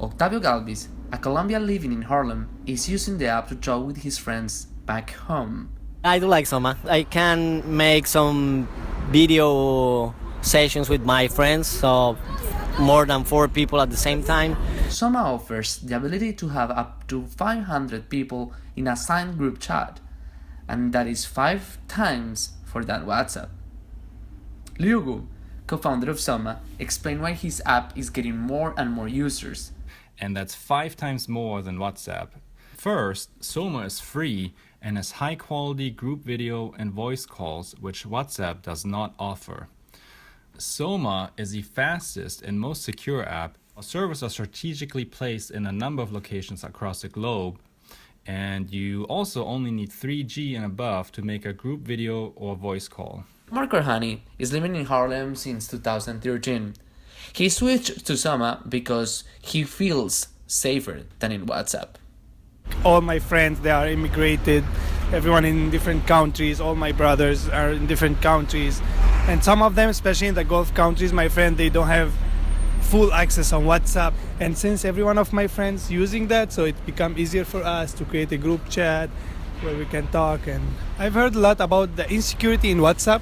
Octavio Galvis, a Colombian living in Harlem, is using the app to talk with his friends back home. I do like Soma. I can make some video sessions with my friends, so more than 4 people at the same time. Soma offers the ability to have up to 500 people in a signed group chat, and that is 5 times for that WhatsApp. Liu Gu, co-founder of Soma, explained why his app is getting more and more users. And that's 5 times more than WhatsApp. First, Soma is free and has high-quality group video and voice calls, which WhatsApp does not offer. Soma is the fastest and most secure app. Our servers are strategically placed in a number of locations across the globe, and you also only need 3G and above to make a group video or voice call. Mark Orhani is living in Harlem since 2013. He switched to Soma because he feels safer than in WhatsApp. All my friends, they are immigrated, everyone in different countries, all my brothers are in different countries. And some of them, especially in the Gulf countries, my friend, they don't have full access on WhatsApp. And since every one of my friends using that, so it become easier for us to create a group chat where we can talk. And I've heard a lot about the insecurity in WhatsApp,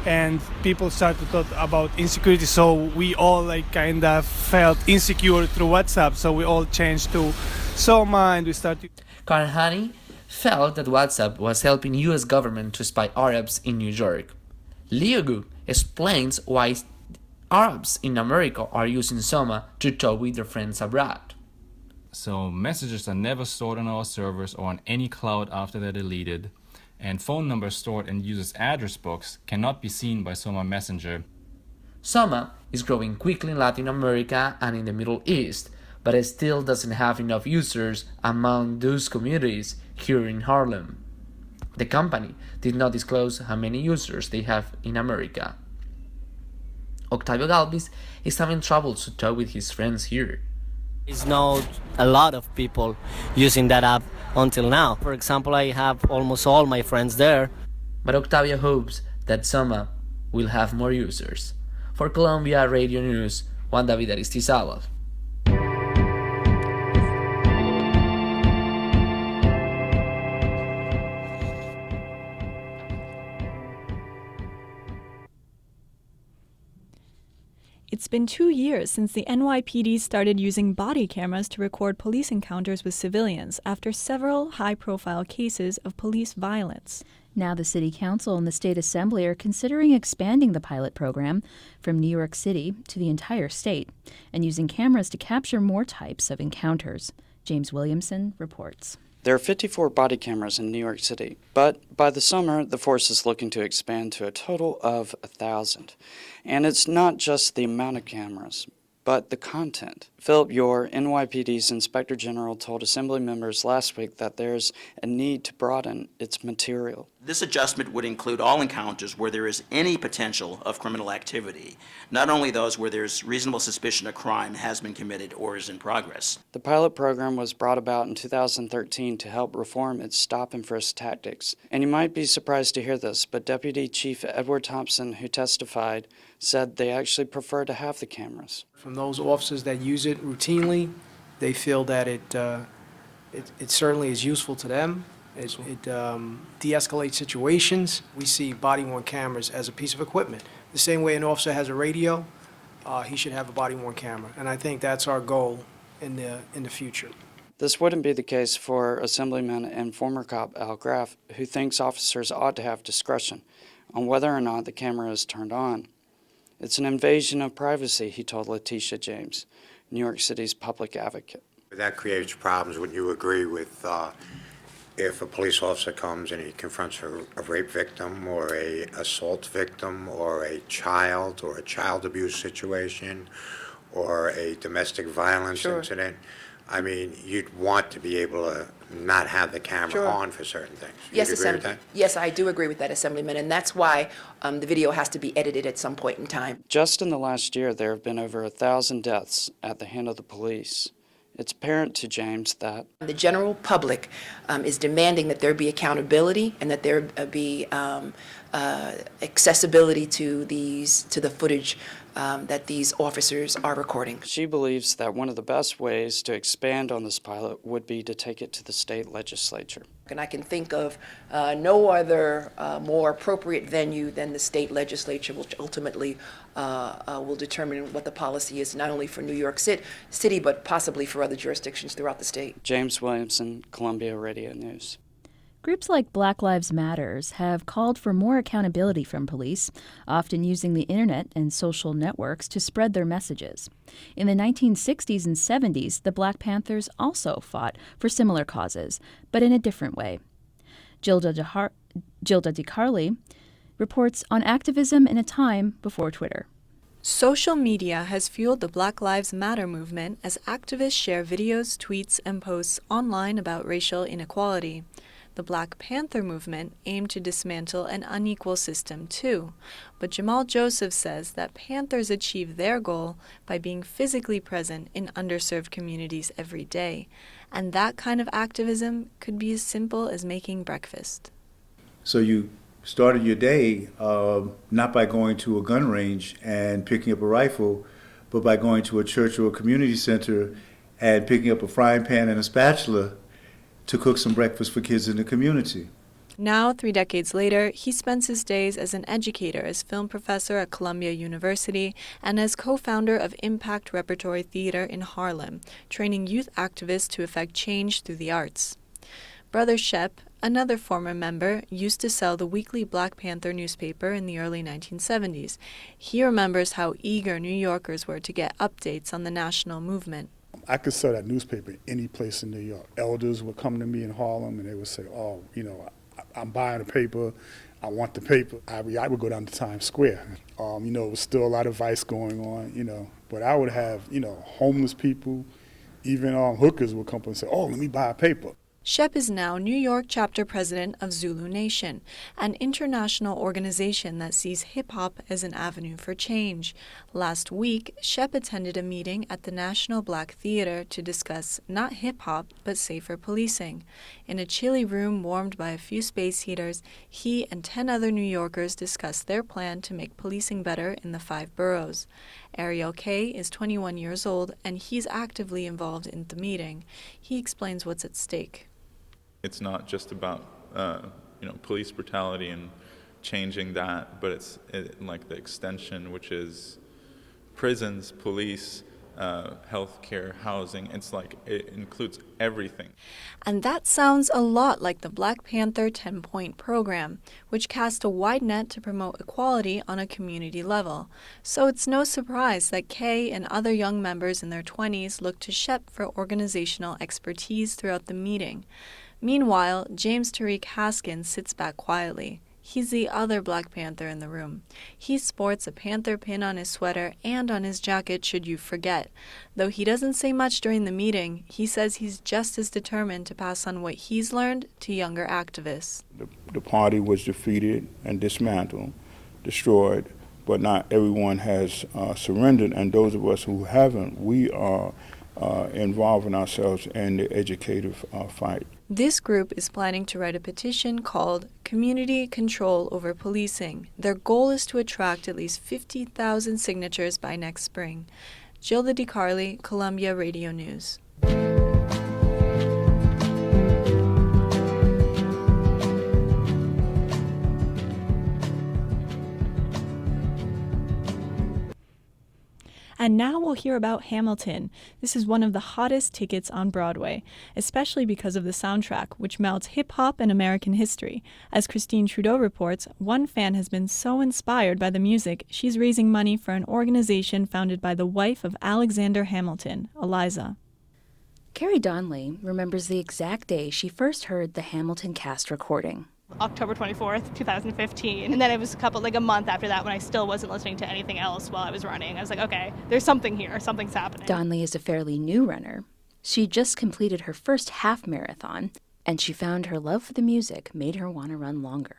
and people start to talk about insecurity, so we all kind of felt insecure through WhatsApp, so we all changed to Soma and we started. Karhani felt that WhatsApp was helping US government to spy Arabs in New York. Liu Gu explains why Arabs in America are using Soma to talk with their friends abroad. So messages are never stored on our servers or on any cloud after they're deleted. And phone numbers stored in users' address books cannot be seen by Soma Messenger. Soma is growing quickly in Latin America and in the Middle East, but it still doesn't have enough users among those communities here in Harlem. The company did not disclose how many users they have in America. Octavio Galvis is having trouble to talk with his friends here. There's not a lot of people using that app until now. For example, I have almost all my friends there. But Octavio hopes that Soma will have more users. For Columbia Radio News, Juan David Aristizabal. It's been 2 years since the NYPD started using body cameras to record police encounters with civilians after several high-profile cases of police violence. Now the City Council and the State Assembly are considering expanding the pilot program from New York City to the entire state and using cameras to capture more types of encounters. James Williamson reports. There are 54 body cameras in New York City, but by the summer, the force is looking to expand to a total of 1,000. And it's not just the amount of cameras, but the content. Philip Yore, NYPD's Inspector General, told Assembly members last week that there's a need to broaden its material. This adjustment would include all encounters where there is any potential of criminal activity, not only those where there's reasonable suspicion a crime has been committed or is in progress. The pilot program was brought about in 2013 to help reform its stop and frisk tactics. And you might be surprised to hear this, but Deputy Chief Edward Thompson, who testified, said they actually prefer to have the cameras. From those officers that use it routinely, they feel that it certainly is useful to them. It de-escalates situations. We see body-worn cameras as a piece of equipment. The same way an officer has a radio, he should have a body-worn camera. And I think that's our goal in the future. This wouldn't be the case for Assemblyman and former cop Al Graff, who thinks officers ought to have discretion on whether or not the camera is turned on. It's an invasion of privacy, he told Letitia James, New York City's public advocate. That creates problems. Would you agree with if a police officer comes and he confronts a rape victim or a assault victim or a child abuse situation or a domestic violence incident? I mean, you'd want to be able to not have the camera on for certain things. Yes, You'd agree with that? Yes, I do agree with that, Assemblyman, and that's why the video has to be edited at some point in time. Just in the last year, there have been over 1,000 deaths at the hand of the police. It's apparent to James that the general public is demanding that there be accountability and that there be accessibility to the footage that these officers are recording. She believes that one of the best ways to expand on this pilot would be to take it to the state legislature. And I can think of no other more appropriate venue than the state legislature, which ultimately will determine what the policy is, not only for New York City, but possibly for other jurisdictions throughout the state. James Williamson, Columbia Radio News. Groups like Black Lives Matters have called for more accountability from police, often using the internet and social networks to spread their messages. In the 1960s and 70s, the Black Panthers also fought for similar causes, but in a different way. Gilda DeCarli reports on activism in a time before Twitter. Social media has fueled the Black Lives Matter movement as activists share videos, tweets, and posts online about racial inequality. The Black Panther movement aimed to dismantle an unequal system too, but Jamal Joseph says that Panthers achieve their goal by being physically present in underserved communities every day, and that kind of activism could be as simple as making breakfast. So you started your day not by going to a gun range and picking up a rifle, but by going to a church or a community center and picking up a frying pan and a spatula to cook some breakfast for kids in the community. Now, 3 decades later, he spends his days as an educator, as film professor at Columbia University, and as co-founder of Impact Repertory Theater in Harlem, training youth activists to effect change through the arts. Brother Shep, another former member, used to sell the weekly Black Panther newspaper in the early 1970s. He remembers how eager New Yorkers were to get updates on the national movement. I could sell that newspaper any place in New York. Elders would come to me in Harlem and they would say, oh, I'm buying a paper, I want the paper. I would go down to Times Square. It was still a lot of vice going on, but I would have, homeless people, even hookers would come up and say, oh, let me buy a paper. Shep is now New York chapter president of Zulu Nation, an international organization that sees hip-hop as an avenue for change. Last week, Shep attended a meeting at the National Black Theater to discuss not hip-hop, but safer policing. In a chilly room warmed by a few space heaters, he and 10 other New Yorkers discussed their plan to make policing better in the 5 boroughs. Ariel K. is 21 years old, and he's actively involved in the meeting. He explains what's at stake. It's not just about police brutality and changing that, but it's like the extension, which is prisons, police, healthcare, housing. It's like it includes everything. And that sounds a lot like the Black Panther 10-point program, which cast a wide net to promote equality on a community level. So it's no surprise that Kay and other young members in their 20s looked to Shep for organizational expertise throughout the meeting. Meanwhile, James Tariq Haskins sits back quietly. He's the other Black Panther in the room. He sports a Panther pin on his sweater and on his jacket should you forget. Though he doesn't say much during the meeting, he says he's just as determined to pass on what he's learned to younger activists. The party was defeated and dismantled, destroyed, but not everyone has surrendered, and those of us who haven't, we are involving ourselves in the educative fight. This group is planning to write a petition called Community Control Over Policing. Their goal is to attract at least 50,000 signatures by next spring. Gilda DiCarli, Columbia Radio News. And now we'll hear about Hamilton. This is one of the hottest tickets on Broadway, especially because of the soundtrack, which melds hip-hop and American history. As Christine Trudeau reports, one fan has been so inspired by the music, she's raising money for an organization founded by the wife of Alexander Hamilton, Eliza. Carrie Donnelly remembers the exact day she first heard the Hamilton cast recording. October 24th, 2015. And then it was a month after that when I still wasn't listening to anything else while I was running. I was like, okay, there's something here, something's happening. Donnelly is a fairly new runner. She just completed her first half marathon, and she found her love for the music made her want to run longer.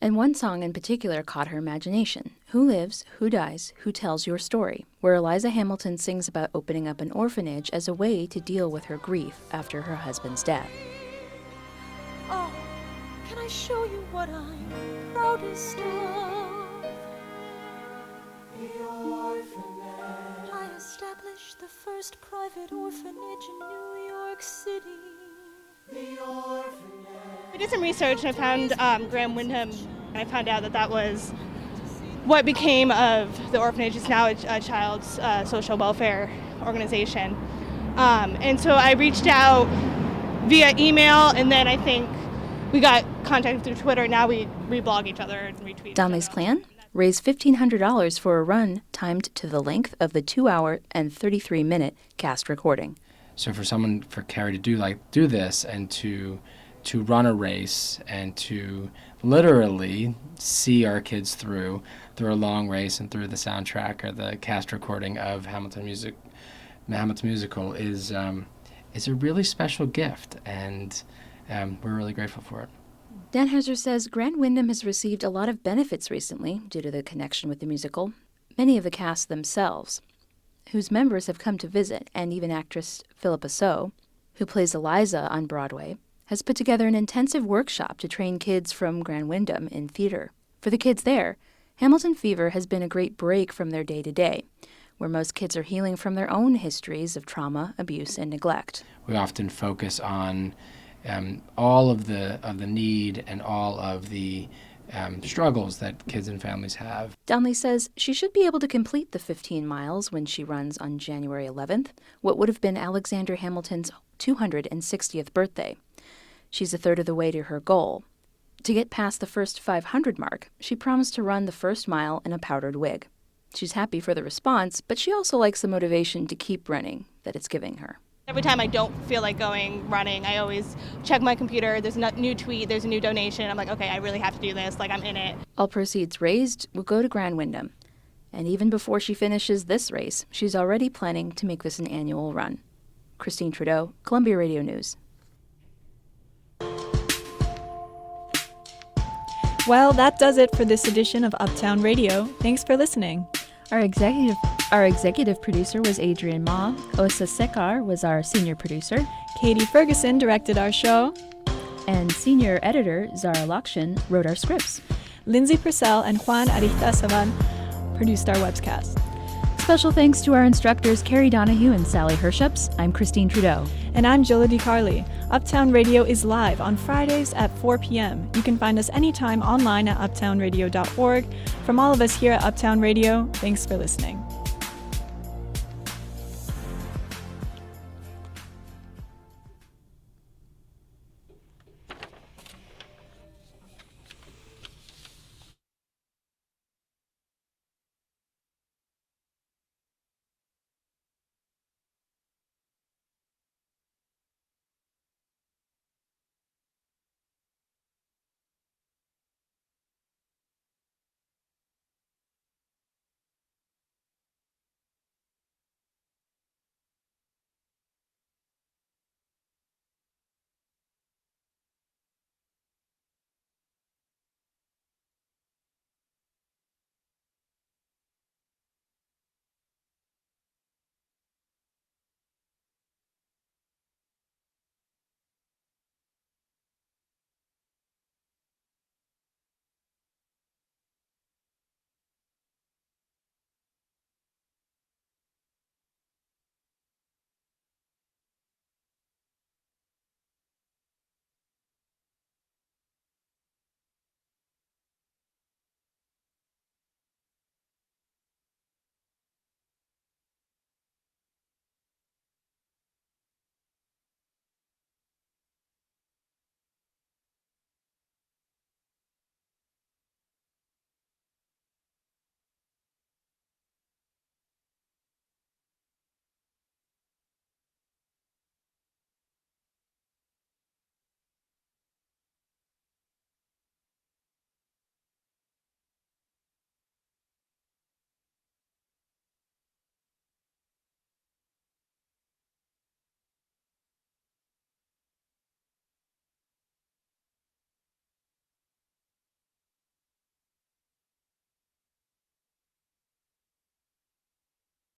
And one song in particular caught her imagination, Who Lives, Who Dies, Who Tells Your Story, where Eliza Hamilton sings about opening up an orphanage as a way to deal with her grief after her husband's death. Oh, can I show you what I'm proudest of? The orphanage. I established the first private orphanage in New York City. The orphanage. I did some research and I found Graham Windham, and I found out that was what became of the orphanage. It's now a child's social welfare organization. And so I reached out via email, and then I think we got contacted through Twitter. Now we reblog each other and retweet. Donnelly's plan? Raise $1,500 for a run timed to the length of the 2-hour and 33-minute cast recording. So for Carrie to do this and to run a race and to literally see our kids through a long race and through the soundtrack or the cast recording of Hamilton Musical is a really special gift, and we're really grateful for it. Dan Heiser says Grant Windham has received a lot of benefits recently due to the connection with the musical. Many of the cast themselves, whose members have come to visit, and even actress Philippa Soh, who plays Eliza on Broadway, has put together an intensive workshop to train kids from Grant Windham in theater. For the kids there, Hamilton Fever has been a great break from their day-to-day, where most kids are healing from their own histories of trauma, abuse, and neglect. We often focus on all of the need and all of the struggles that kids and families have. Donnelly says she should be able to complete the 15 miles when she runs on January 11th, what would have been Alexander Hamilton's 260th birthday. She's a third of the way to her goal. To get past the first 500 mark, she promised to run the first mile in a powdered wig. She's happy for the response, but she also likes the motivation to keep running that it's giving her. Every time I don't feel like running, I always check my computer. There's a new tweet, there's a new donation. I'm like, okay, I really have to do this. I'm in it. All proceeds raised will go to Grant Windham. And even before she finishes this race, she's already planning to make this an annual run. Christine Trudeau, Columbia Radio News. Well, that does it for this edition of Uptown Radio. Thanks for listening. Our executive producer was Adrian Ma. Osa Sekar was our senior producer. Katie Ferguson directed our show. And senior editor Zara Lakshan wrote our scripts. Lindsay Purcell and Juan Aristasavan produced our webcast. Special thanks to our instructors Carrie Donahue and Sally Herships. I'm Christine Trudeau. And I'm Jilla DiCarli. Uptown Radio is live on Fridays at 4 p.m. You can find us anytime online at uptownradio.org. From all of us here at Uptown Radio, thanks for listening.